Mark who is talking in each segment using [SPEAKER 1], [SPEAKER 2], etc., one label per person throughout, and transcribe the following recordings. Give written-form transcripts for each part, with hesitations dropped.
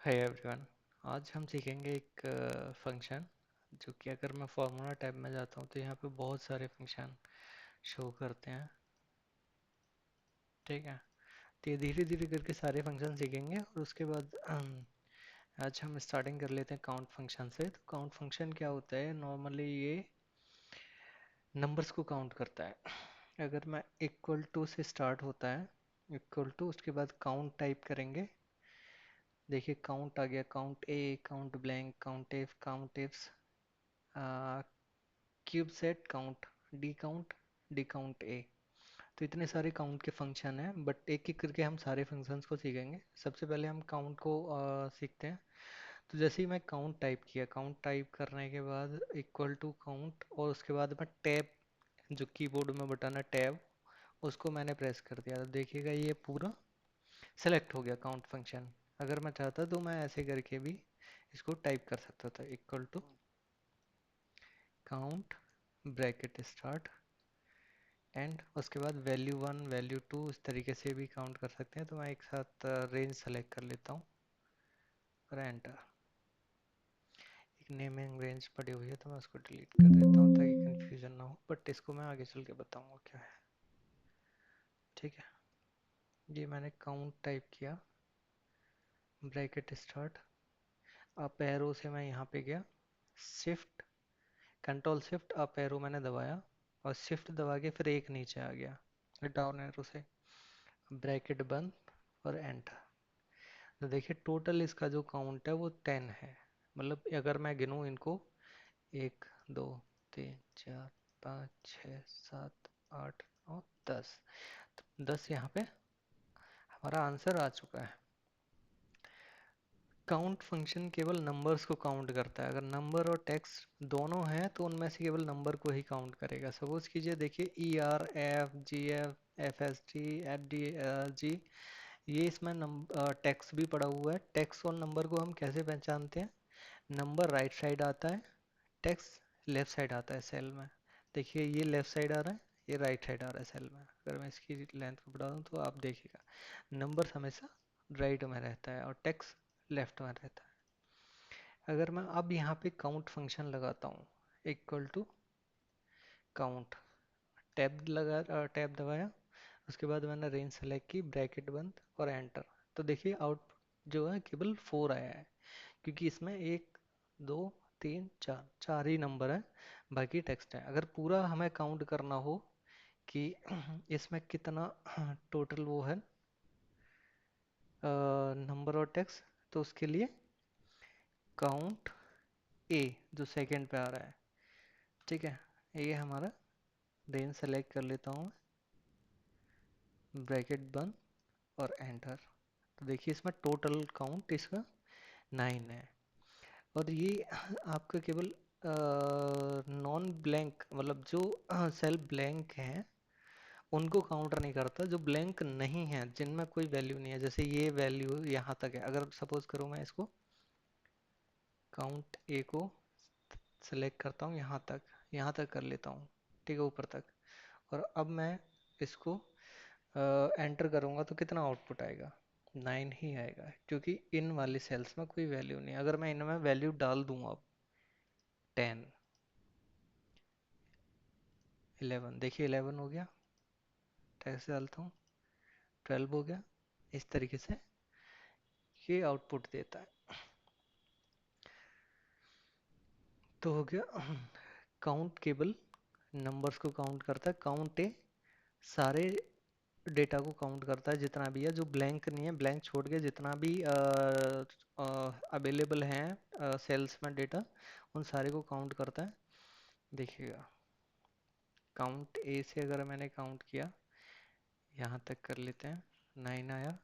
[SPEAKER 1] Hi everyone. आज हम सीखेंगे एक फंक्शन जो कि अगर मैं फॉर्मूला टैब में जाता हूँ तो यहाँ पे बहुत सारे फंक्शन शो करते हैं। ठीक है, तो ये धीरे धीरे करके सारे फंक्शन सीखेंगे और उसके बाद आज हम स्टार्टिंग कर लेते हैं काउंट फंक्शन से। तो काउंट फंक्शन क्या होता है? नॉर्मली ये नंबर्स को काउंट करता है। अगर मैं इक्वल टू से स्टार्ट होता है, इक्वल टू, उसके बाद काउंट टाइप करेंगे। देखिए काउंट आ गया, count A, count blank, count F, count ifs, cube set, count D, count D, count A. तो इतने सारे काउंट के फंक्शन हैं, बट एक एक करके हम सारे फंक्शंस को सीखेंगे। सबसे पहले हम काउंट को सीखते हैं। तो जैसे ही मैं काउंट टाइप किया, काउंट टाइप करने के बाद इक्वल टू काउंट, और उसके बाद मैं टैब, जो कीबोर्ड में बटन है टैब, उसको मैंने प्रेस कर दिया। तो देखिएगा ये पूरा सेलेक्ट हो गया काउंट फंक्शन। अगर मैं चाहता तो मैं ऐसे करके भी इसको टाइप कर सकता था, equal to count bracket start and उसके बाद वैल्यू वन, वैल्यू टू, इस तरीके से भी काउंट कर सकते हैं। तो मैं एक साथ रेंज सेलेक्ट कर लेता हूँ और एंटर। एक नेमिंग रेंज पड़ी हुई है तो मैं उसको डिलीट कर देता हूँ ताकि कंफ्यूजन ना हो, बट इसको मैं आगे चल के बताऊँगा क्या है। ठीक है, ये मैंने काउंट टाइप किया, ब्रैकेट स्टार्ट, अप एरो से मैं यहाँ पे गया, shift, control shift up arrow मैंने दबाया और शिफ्ट दबा के फिर एक नीचे आ गया डाउन एरो से, ब्रैकेट बंद और एंटर। तो देखिए टोटल इसका जो काउंट है वो 10 है। मतलब अगर मैं गिनूँ इनको, 1 2 3 4 5 6 7 8 9 10, तो 10 यहाँ पे हमारा आंसर आ चुका है। काउंट फंक्शन केवल नंबर्स को काउंट करता है। अगर नंबर और टेक्स्ट दोनों हैं तो उनमें से केवल नंबर को ही काउंट करेगा। सपोज कीजिए, देखिए E R F G F F S T F D G, ये इसमें टेक्स्ट भी पड़ा हुआ है। टेक्स्ट और नंबर को हम कैसे पहचानते हैं? नंबर राइट साइड आता है, टेक्स्ट लेफ्ट साइड आता है सेल में। देखिए ये लेफ्ट साइड आ रहा है, ये राइट साइड आ रहा है सेल में। अगर मैं इसकी लेंथ को बढ़ा दूँ तो आप देखिएगा नंबर हमेशा राइट में रहता है और टेक्स्ट लेफ्ट में रहता है। अगर मैं अब यहाँ पे काउंट फंक्शन लगाता हूँ, इक्वल टू काउंट, टैब लगा, टैब दबाया, उसके बाद मैंने रेंज सेलेक्ट की, ब्रैकेट बंद और एंटर। तो देखिए आउटपुट जो है केवल 4 आया है, क्योंकि इसमें 1 2 3 4 चार ही नंबर है, बाकी टेक्स्ट है। अगर पूरा हमें काउंट करना हो कि इसमें कितना टोटल वो है नंबर और टेक्स्ट, तो उसके लिए काउंट ए जो सेकंड पे आ रहा है, ठीक है, ये हमारा रेंज सेलेक्ट कर लेता हूँ, ब्रैकेट बंद और एंटर। तो देखिए इसमें टोटल काउंट इसका 9 है। और ये आपका केवल नॉन ब्लैंक, मतलब जो सेल ब्लैंक हैं उनको काउंटर नहीं करता, जो ब्लैंक नहीं है, जिनमें कोई वैल्यू नहीं है। जैसे ये वैल्यू यहाँ तक है, अगर सपोज करूँ मैं इसको काउंट ए को सेलेक्ट करता हूँ, यहाँ तक कर लेता हूँ, ठीक है, ऊपर तक। और अब मैं इसको एंटर करूँगा तो कितना आउटपुट आएगा? 9 ही आएगा, क्योंकि इन वाली सेल्स में कोई वैल्यू नहीं है। अगर मैं इनमें वैल्यू डाल दूँ अब 10, 11, देखिए 11 हो गया, टैक्स डालता हूँ 12 हो गया। इस तरीके से ये आउटपुट देता है। तो हो गया काउंट केवल नंबर्स को काउंट करता है, काउंट ए सारे डेटा को काउंट करता है जितना भी है, जो ब्लैंक नहीं है, ब्लैंक छोड़ के जितना भी अवेलेबल हैं सेल्स में डेटा, उन सारे को काउंट करता है। देखिएगा काउंट ए से अगर मैंने काउंट किया, यहाँ तक कर लेते हैं, 9 आया।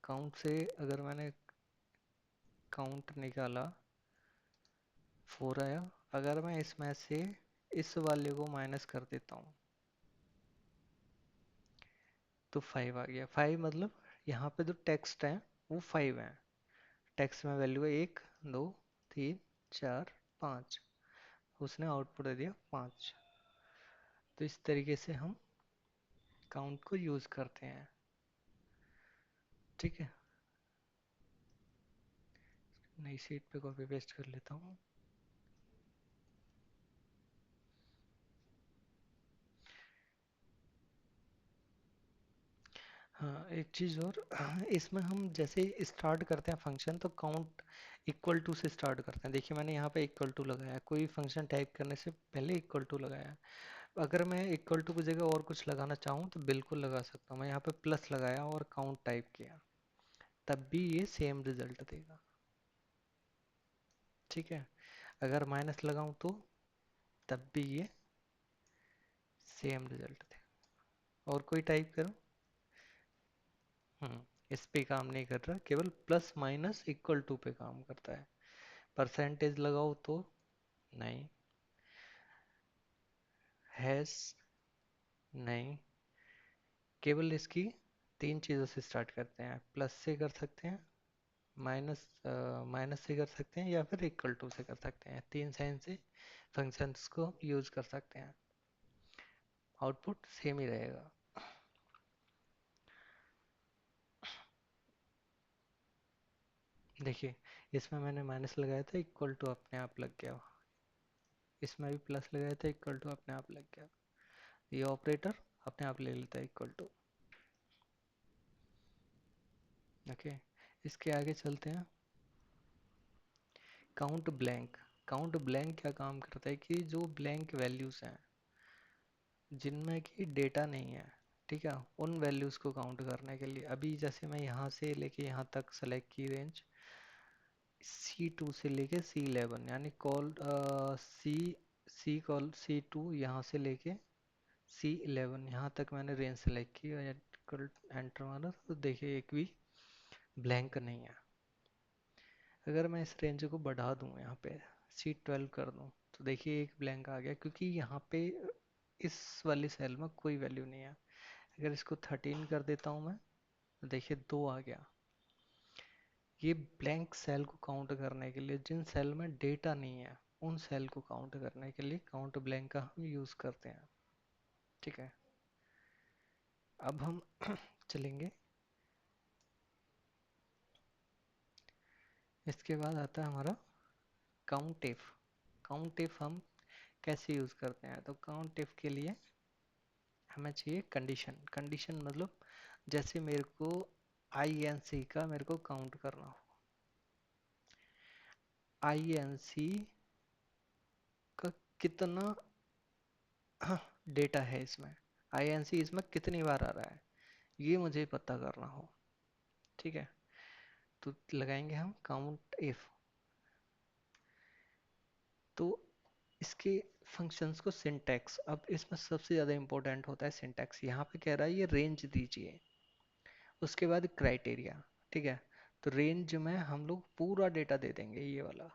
[SPEAKER 1] काउंट से अगर मैंने काउंट निकाला, 4 आया। अगर मैं इसमें से इस वाले को माइनस कर देता हूँ तो 5 आ गया। 5 मतलब यहाँ पे जो टेक्स्ट है वो 5 है। टेक्स्ट में वैल्यू है 1 2 3 4 5, उसने आउटपुट दे दिया 5। तो इस तरीके से हम काउंट को यूज करते हैं। ठीक है, नई शीट पे कॉपी पेस्ट कर लेता हूँ। हाँ, एक चीज़ और, इसमें हम जैसे स्टार्ट करते हैं फंक्शन तो काउंट इक्वल टू से स्टार्ट करते हैं। देखिए मैंने यहाँ पे इक्वल टू लगाया है, कोई फंक्शन टाइप करने से पहले इक्वल टू लगाया है। अगर मैं इक्वल टू की जगह और कुछ लगाना चाहूँ तो बिल्कुल लगा सकता हूँ। मैं यहाँ पे प्लस लगाया और काउंट टाइप किया, तब भी ये सेम रिजल्ट देगा। ठीक है, अगर माइनस लगाऊं तो तब भी ये सेम रिजल्ट देगा। और कोई टाइप करो, इस पे काम नहीं कर रहा, केवल प्लस माइनस इक्वल टू पे काम करता है। परसेंटेज लगाओ तो नहीं, हैश नहीं, केवल इसकी तीन चीज़ों से स्टार्ट करते हैं। प्लस से कर सकते हैं, माइनस माइनस से कर सकते हैं, या फिर इक्वल टू से कर सकते हैं। तीन साइन से फंक्शंस को यूज कर सकते हैं, आउटपुट सेम ही रहेगा। देखिए इसमें मैंने माइनस लगाया था, इक्वल टू अपने आप लग गया। इसमें भी प्लस लगाया था, इक्वल टू अपने आप लग गया। ये ऑपरेटर अपने आप ले लेता है इक्वल टू। ओके, इसके आगे चलते हैं। Count blank. काउंट ब्लैंक क्या काम करता है कि जो ब्लैंक वैल्यूज हैं जिनमें कि डेटा नहीं है, ठीक है, उन वैल्यूज को काउंट करने के लिए। अभी जैसे मैं यहाँ से लेके यहाँ तक सेलेक्ट की रेंज, C2 से लेके C11, यानी कॉल सी कॉल C2 यहाँ से लेके C11 यहाँ तक मैंने रेंज सेलेक्ट की और एंटर मारा, तो देखिए एक भी ब्लैंक नहीं है। अगर मैं इस रेंज को बढ़ा दूं, यहाँ पे C12 कर दूं, तो देखिए एक ब्लैंक आ गया, क्योंकि यहाँ पे इस वाली सेल में कोई वैल्यू नहीं है। अगर इसको 13 कर देता हूँ मैं, तो देखिए 2 आ गया। ये ब्लैंक सेल को काउंट करने के लिए, जिन सेल में डेटा नहीं है उन सेल को काउंट करने के लिए काउंट ब्लैंक का हम यूज करते हैं। ठीक है, अब हम चलेंगे। इसके बाद आता है हमारा काउंट इफ। काउंट इफ हम कैसे यूज करते हैं, तो काउंट इफ के लिए हमें चाहिए कंडीशन। कंडीशन मतलब जैसे मेरे को INC का मेरे को काउंट करना हो, INC का कितना डेटा है इसमें, INC इसमें कितनी बार आ रहा है, ये मुझे पता करना हो। ठीक है, तो लगाएंगे हम काउंट इफ। तो इसके फंक्शंस को सिंटैक्स, अब इसमें सबसे ज़्यादा इंपॉर्टेंट होता है सिंटैक्स। यहाँ पे कह रहा है ये रेंज दीजिए, उसके बाद क्राइटेरिया। ठीक है, तो रेंज में हम लोग पूरा डेटा दे देंगे, ये वाला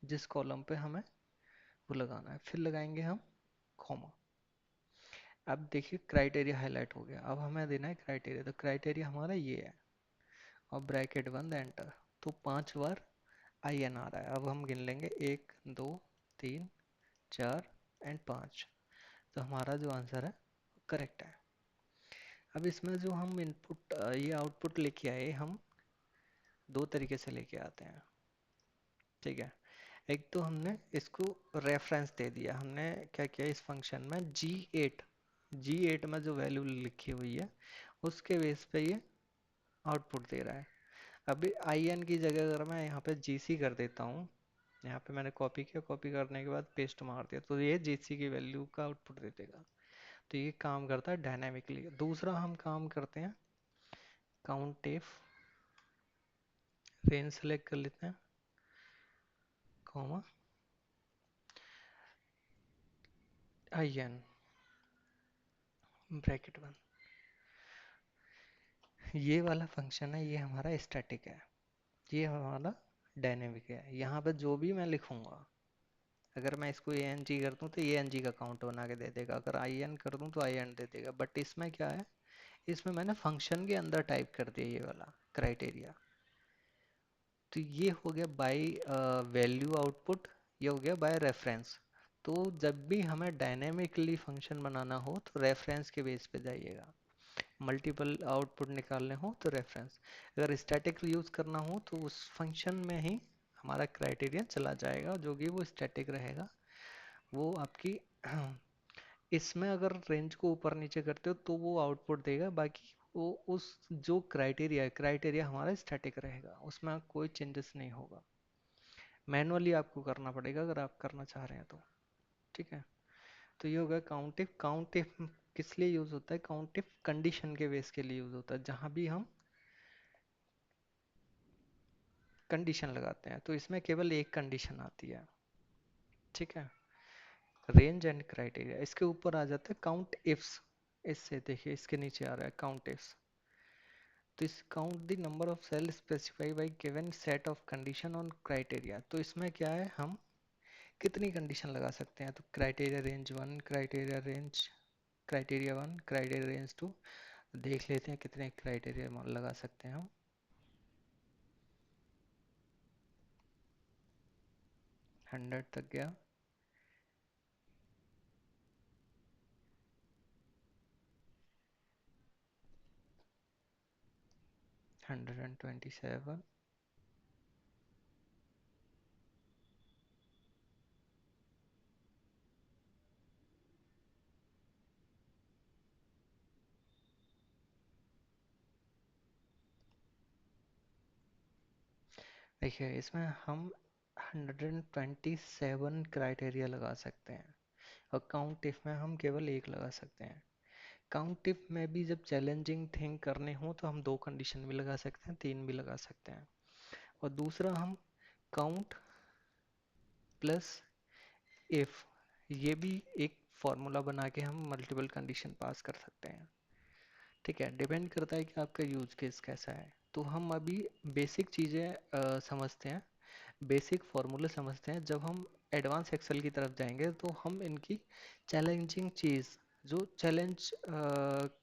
[SPEAKER 1] जिस कॉलम पे हमें वो लगाना है। फिर लगाएंगे हम कॉमा। अब देखिए क्राइटेरिया हाईलाइट हो गया, अब हमें देना है क्राइटेरिया। तो क्राइटेरिया हमारा ये है, और ब्रैकेट बंद, एंटर। तो 5 बार IN आ रहा है। अब हम गिन लेंगे, 1 2 3 4 एंड 5। तो हमारा जो आंसर है करेक्ट है। अब इसमें जो हम इनपुट ये आउटपुट लेके आए, हम दो तरीके से लेके आते हैं। ठीक है, एक तो हमने इसको रेफरेंस दे दिया, हमने क्या किया इस फंक्शन में G8 में जो वैल्यू लिखी हुई है उसके बेस पे ये आउटपुट दे रहा है। अभी IN की जगह अगर मैं यहाँ पे GC कर देता हूँ, यहाँ पे मैंने कॉपी किया, कॉपी करने के बाद पेस्ट मार दिया, तो ये GC की वैल्यू का आउटपुट दे देगा। तो ये काम करता है डायनामिकली। दूसरा हम काम करते हैं काउंट इफ, रेंज सेलेक्ट कर लेते हैं, कॉमा IN ब्रैकेट बंद। ये वाला फंक्शन है, ये हमारा स्टैटिक है, ये हमारा डायनेमिक है। यहाँ पे जो भी मैं लिखूंगा, अगर मैं इसको ANG कर दूं तो ANG का काउंट बना के दे देगा, अगर IN कर दूं तो IN दे देगा। बट इसमें क्या है, इसमें मैंने फंक्शन के अंदर टाइप कर दिया ये वाला क्राइटेरिया। तो ये हो गया बाय वैल्यू आउटपुट, ये हो गया बाय रेफरेंस। तो जब भी हमें डायनेमिकली फंक्शन बनाना हो तो रेफरेंस के बेस पे जाइएगा। मल्टीपल आउटपुट निकालने हो तो रेफरेंस। अगर स्टैटिक यूज़ करना हो तो उस फंक्शन में ही हमारा क्राइटेरिया चला जाएगा, जो कि वो स्टैटिक रहेगा। वो आपकी इसमें अगर रेंज को ऊपर नीचे करते हो तो वो आउटपुट देगा, बाकी वो उस जो क्राइटेरिया है, क्राइटेरिया हमारा स्टैटिक रहेगा, उसमें कोई चेंजेस नहीं होगा। मैनुअली आपको करना पड़ेगा अगर आप करना चाह रहे हैं तो। ठीक है, तो ये हो गया काउंट इफ। काउंट इफ किस लिए यूज होता है? काउंट इफ कंडीशन के बेस के लिए यूज होता है, जहां भी हम कंडीशन लगाते हैं तो इसमें केवल एक कंडीशन आती है। ठीक है, रेंज एंड क्राइटेरिया। इसके ऊपर आ जाता है काउंट इफ्स। इससे देखिए, इसके नीचे आ रहा है काउंट इफ्स। तो इस count the number of cell specify by given set of condition on criteria. तो इसमें क्या है, हम कितनी कंडीशन लगा सकते हैं? तो criteria range one, criteria range, criteria one, criteria range two. देख लेते हैं कितने क्राइटेरिया लगा सकते हैं हम। 100 तक गया। 127। देखिए, इसमें हम 127 क्राइटेरिया लगा सकते हैं, और काउंट इफ में हम केवल एक लगा सकते हैं। काउंट इफ में भी जब चैलेंजिंग थिंग करने हो तो हम दो कंडीशन भी लगा सकते हैं, तीन भी लगा सकते हैं। और दूसरा, हम काउंट प्लस इफ, ये भी एक फॉर्मूला बना के हम मल्टीपल कंडीशन पास कर सकते हैं। ठीक है, डिपेंड करता है कि आपका यूज केस कैसा है। तो हम अभी बेसिक चीज़ें समझते हैं, बेसिक फॉर्मूले समझते हैं। जब हम एडवांस एक्सेल की तरफ जाएंगे तो हम इनकी चैलेंजिंग चीज़, जो चैलेंज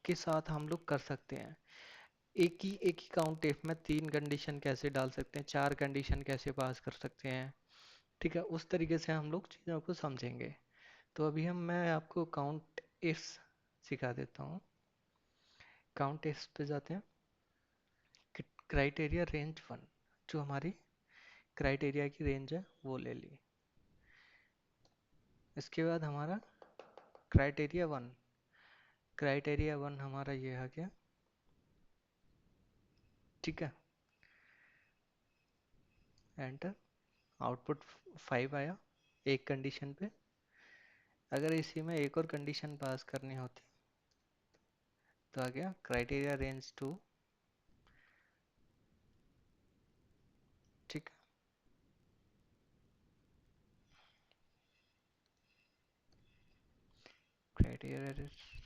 [SPEAKER 1] के साथ हम लोग कर सकते हैं, एक ही काउंट इफ में तीन कंडीशन कैसे डाल सकते हैं, चार कंडीशन कैसे पास कर सकते हैं। ठीक है, उस तरीके से हम लोग चीज़ों को समझेंगे। तो अभी मैं आपको काउंट इफ्स सिखा देता हूँ। काउंट इफ्स पे जाते हैं। क्राइटेरिया रेंज वन, जो हमारी क्राइटेरिया की रेंज है वो ले ली। इसके बाद हमारा क्राइटेरिया वन, क्राइटेरिया वन हमारा ये आ गया। ठीक है, एंटर। आउटपुट 5 आया एक कंडीशन पे। अगर इसी में एक और कंडीशन पास करनी होती तो आ गया क्राइटेरिया रेंज टू। ठीक है, क्राइटेरिया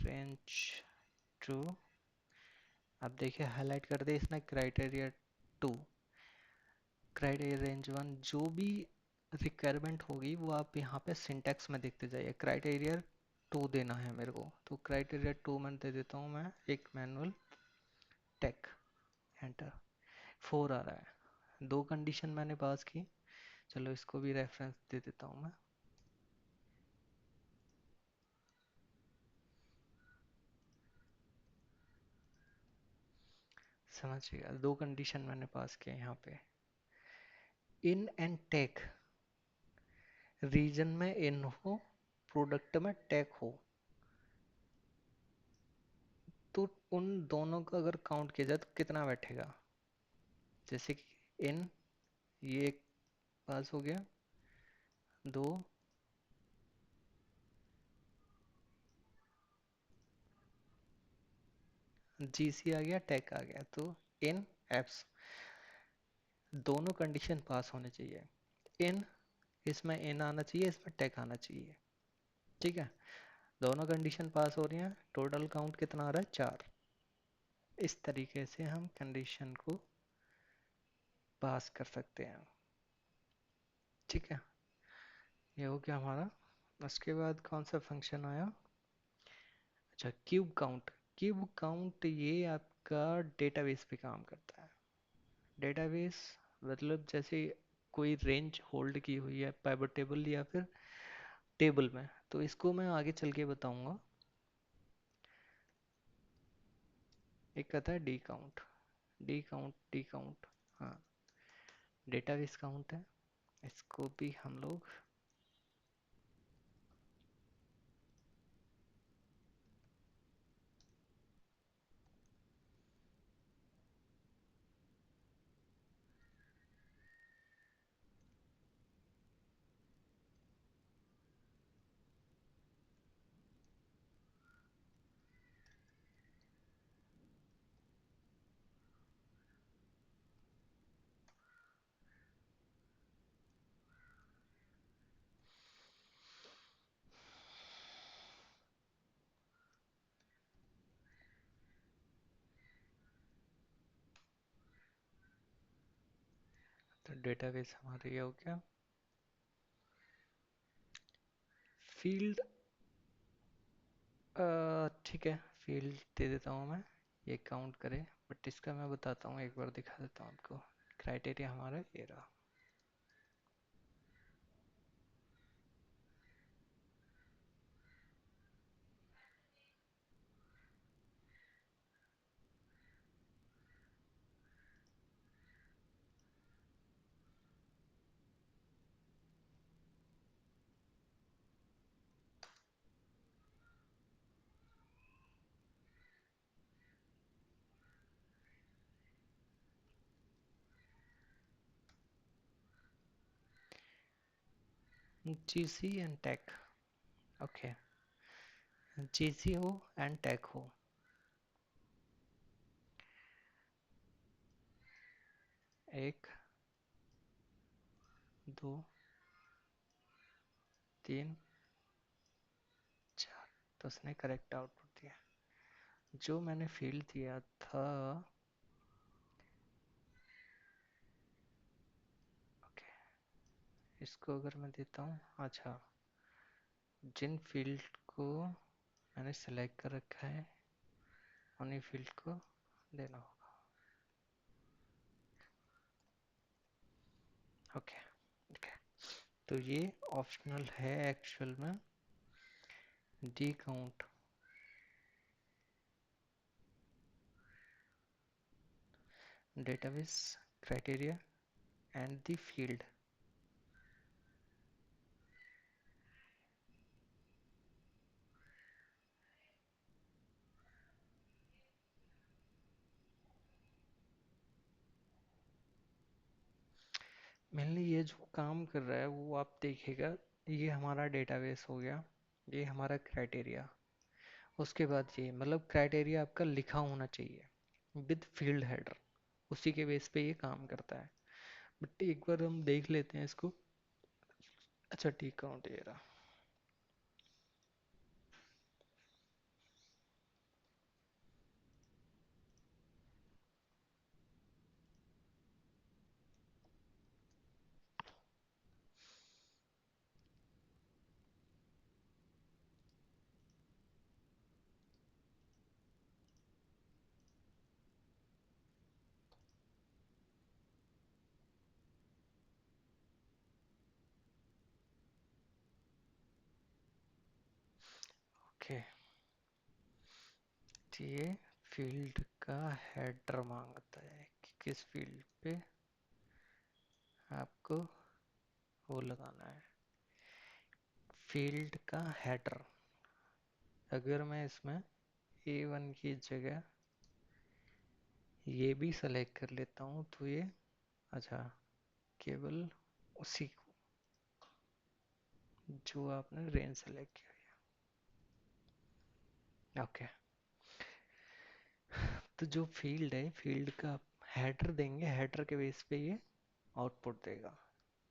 [SPEAKER 1] रेंज टू। अब देखिए, हाईलाइट कर दे इसने criteria two. Criteria range one, जो भी रिक्वायरमेंट होगी वो आप यहाँ पे सिंटेक्स में देखते जाइए। क्राइटेरिया टू देना है मेरे को, तो क्राइटेरिया टू में दे देता हूँ मैं एक मैनुअल टेक। एंटर। 4 आ रहा है, दो कंडीशन मैंने पास की। चलो इसको भी रेफरेंस दे देता हूँ मैं। समझिएगा, दो कंडीशन मैंने पास किए यहाँ पे। इन एंड टेक, रीजन में इन हो, प्रोडक्ट में टेक हो, तो उन दोनों का अगर काउंट किया जाए तो कितना बैठेगा? जैसे कि इन, ये एक पास हो गया, दो, जीसी आ गया, टेक आ गया। तो इन एप्स, दोनों कंडीशन पास होने चाहिए। इन, इसमें इन आना चाहिए, इसमें टेक आना चाहिए। ठीक है, दोनों कंडीशन पास हो रही हैं। टोटल काउंट कितना आ रहा है? 4। इस तरीके से हम कंडीशन को पास कर सकते हैं। ठीक है, ये हो गया हमारा। उसके बाद कौन सा फंक्शन आया? अच्छा, क्यूब काउंट। क्यूब काउंट ये आपका डेटाबेस पे काम करता है। डेटाबेस मतलब जैसे कोई रेंज होल्ड की हुई है पाइवट टेबल या फिर टेबल में, तो इसको मैं आगे चल के बताऊंगा। एक कहता है D count, D count, D count. हाँ, डेटाबेस काउंट है, इसको भी हम लोग तो डेटाबेस हमारा ये हो गया। फील्ड, ठीक है, फील्ड दे देता हूँ मैं, ये काउंट करे। बट इसका मैं बताता हूँ, एक बार दिखा देता हूँ आपको। क्राइटेरिया हमारा ये रहा। GC and tag, okay, GC हो एंड टैग हो। एक, दो, तीन, चार, तो उसने करेक्ट आउटपुट दिया। जो मैंने फील्ड दिया था, ओके, इसको अगर मैं देता हूँ, अच्छा, जिन फील्ड को मैंने सेलेक्ट कर रखा है उन्हीं फील्ड को देना होगा। ओके, ओके, तो ये ऑप्शनल है एक्चुअल में। D count, database criteria and the field. Mainly ये जो काम कर रहा है वो आप देखिएगा, ये हमारा डेटाबेस हो गया, ये हमारा क्राइटेरिया। उसके बाद ये मतलब क्राइटेरिया आपका लिखा होना चाहिए विद फील्ड हेडर, उसी के बेस पे ये काम करता है। बट एक बार हम देख लेते हैं इसको। अच्छा, टी काउंट ये रहा। ओके, ये फील्ड का हेडर मांगता है कि किस फील्ड पे आपको वो लगाना है, फील्ड का हेडर। अगर मैं इसमें A1 की जगह ये भी सेलेक्ट कर लेता हूँ तो ये, अच्छा, केवल उसी को जो आपने रेंज सेलेक्ट किया। ओके, तो जो फील्ड है, फील्ड का हेडर देंगे, हेडर के बेस पे ये आउटपुट देगा।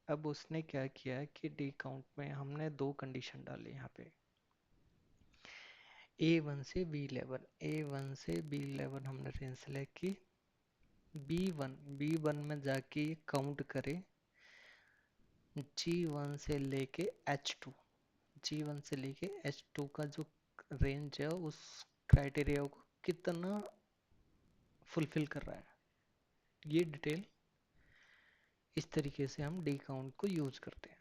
[SPEAKER 1] अब उसने क्या किया है कि डी काउंट में हमने दो कंडीशन डाली यहाँ पे, A1 से B11, A1 से B11 हमने रेंज सेलेक्ट की। B1 में जाके काउंट करे G1 से लेके H2, G1 से लेके H2 का जो रेंज है उस क्राइटेरिया को कितना फुलफिल कर रहा है, ये डिटेल इस तरीके से हम डी काउंट को यूज करते हैं।